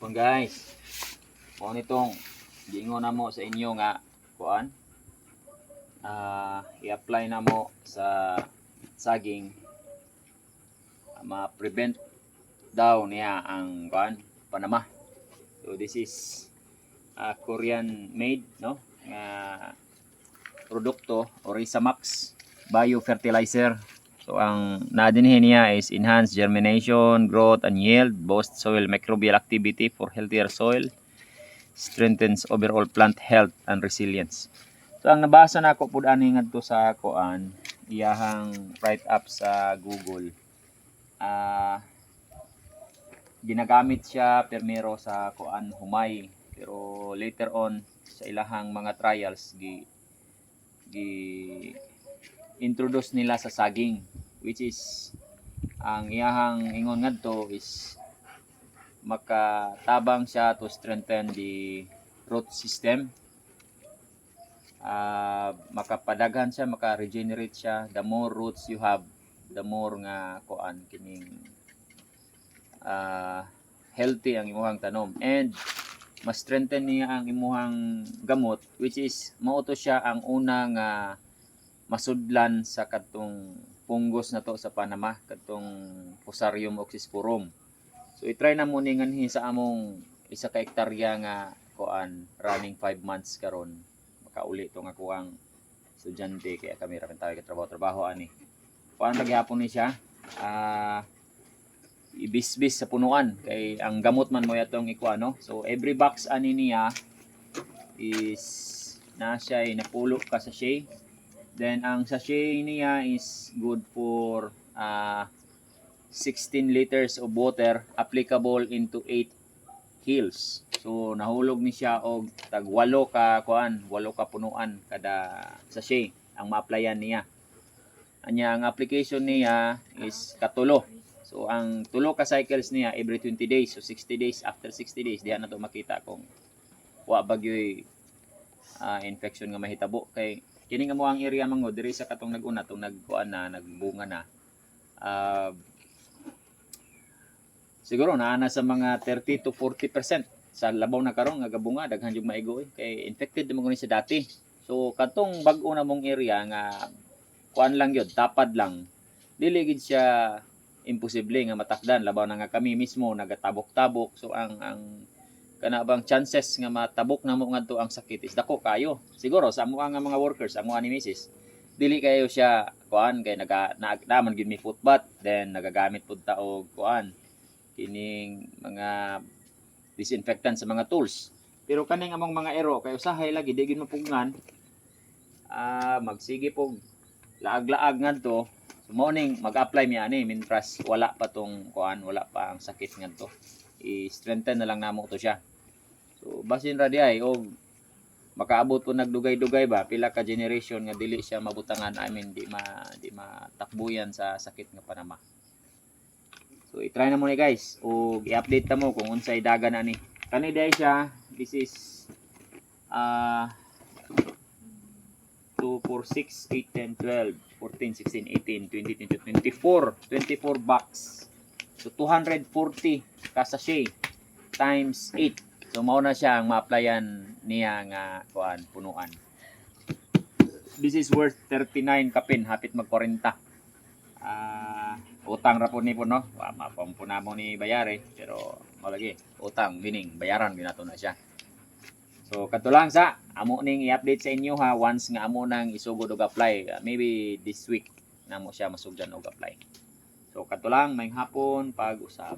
Kung guys, kung nitong giingon na mo sa inyo nga kuan, i-apply na mo sa saging, ma-prevent daw niya ang kuan panama. So this is Korean made no nga produkto or Isamax biofertilizer. So ang nadinhi niya is enhanced germination, growth and yield, boosts soil microbial activity for healthier soil, strengthens overall plant health and resilience. So ang nabasa na ako pud ani ngadto sa kuan, iyahang write up sa Google. Ginagamit siya permero sa kuan humay, pero later on sa ilahang mga trials gi introduce nila sa saging, which is ang iyahang ingon ngadto is makatabang siya to strengthen the root system, makapadaghan siya, maka-regenerate siya. The more roots you have, the more nga kuan kining healthy ang imuhang tanom, and mas strengthen niya ang imuhang gamot, which is mao to siya ang una nga masudlan sa katong fungus na to sa Panama, katong Fusarium oxysporum. So i-try na mo ni nganhi sa among isa ka hektarya nga kuan running 5 months karon. Makauli to nga kuang estudyante kaya kami ra tayo trabaho ani. Kuan paghapon ni siya. Ibisbis sa punuan kay ang gamot man mo yatong ikuan no. So every box ani niya is na siya napulo ka sachet. Then ang sachet niya is good for 16 liters of water applicable into 8 hills. So nahulog ni siya og tag 8 ka kuan, 8 ka punuan kada sachet ang ma-applyan niya. Anya ang application niya is katulo. So ang tulo ka cycles niya every 20 days. So 60 days, after 60 days diha na to makita kung wa bagyoy infection nga mahitabo kay kini nga mo ang area mango diri sa katong nag-una tong nagkuan na nagbunga na. Siguro na sa mga 30 to 40% sa labaw na karon nga gabunga daghan jud maigo kay infected mo ni sa dati. So katong bag-o na mong area nga kuan lang yun, tapad lang. Dili gid siya imposible nga matakdan labaw na nga kami mismo nagatabok-tabok. So ang kana bang chances nga matabok na mo ngadto ang sakit is dako kayo. Siguro sa amo nga mga workers, amo ani misis, dili kayo siya kuan kay naman gyud mi footbath, then nagagamit pud ta og kuan kining mga disinfectant sa mga tools. Pero kaning among mga ero kay usahay lagi di gyud mapugnan. Magsige pog laag-laag ngadto. So morning mag-apply mi ani mintras wala pa tong kuan, wala pa ang sakit ngadto. I-strengthen na lang namo to siya. So basin ra di ay og makaabot po nagdugay-dugay ba pila ka generation nga dili siya mabutangan, I mean di matakbuyan sa sakit nga Panama. So i-try na mo ni guys og i-update ta mo kung unsay daga na ni. Kani day siya, this is 2, 4, 6, 8, 10, 12, 14, 16, 18, 20, 22, 24 box. So 240 ka sachet times 8. So mao na siya ang ma-applyan niya nga kuan punuan. This is worth 39 kapin, hapit mag 40. Utang ra po ni po no. Mapampuna mo ni bayare pero mao lagi utang bining bayaran ginato na siya. So kadto lang sa amo ning i-update sa inyo ha once nga amo nang isugod og apply. Maybe this week namo siya masugdan og apply. So kadto lang, maayong hapon pag-usab.